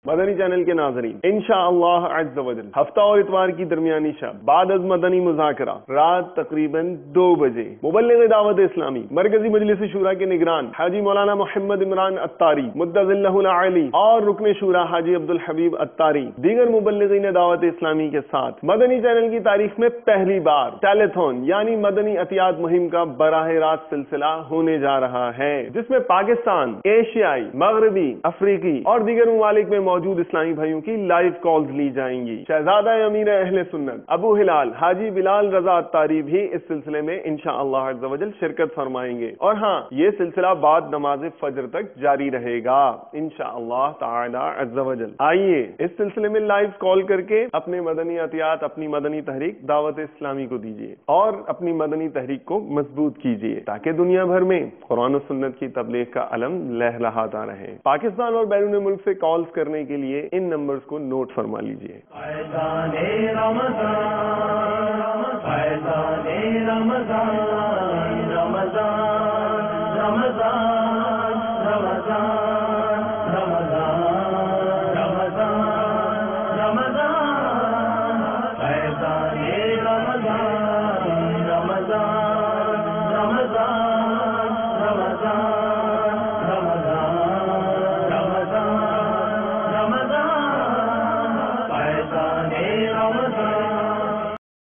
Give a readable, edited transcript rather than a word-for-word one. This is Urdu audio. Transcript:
مدنی چینل کے ناظرین، انشاءاللہ عز و جل ہفتہ اور اتوار کی درمیانی شب بعد از مدنی مذاکرہ رات تقریباً 2 بجے مبلغ دعوت اسلامی مرکزی مجلس شورا کے نگران حاجی مولانا محمد عمران اتاری مدظ اللہ العالی اور رکن شورا حاجی عبدالحبیب اتاری دیگر مبلغین دعوت اسلامی کے ساتھ مدنی چینل کی تاریخ میں پہلی بار ٹیلیتھون یعنی مدنی عطیات مہم کا براہ راست سلسلہ ہونے جا رہا ہے، جس میں پاکستان، ایشیائی، مغربی، افریقی اور دیگر ممالک میں موجود اسلامی بھائیوں کی لائیو کالز لی جائیں گی۔ شہزادہ امیر اہل سنت ابو ہلال حاجی بلال رضا اتاری بھی اس سلسلے میں انشاءاللہ عز و جل شرکت فرمائیں گے، اور ہاں یہ سلسلہ بعد نماز فجر تک جاری رہے گا انشاءاللہ تعالی عز و جل۔ آئیے اس سلسلے میں لائیو کال کر کے اپنے مدنی عطیات، اپنی مدنی تحریک دعوت اسلامی کو دیجیے اور اپنی مدنی تحریک کو مضبوط کیجیے تاکہ دنیا بھر میں قرآن و سنت کی تبلیغ کا علم لہلہاتا رہے۔ پاکستان اور بیرون ملک سے کالز کرنے کے لیے ان نمبرز کو نوٹ فرما لیجیے۔ فیضان رمضان، فیضان رمضان،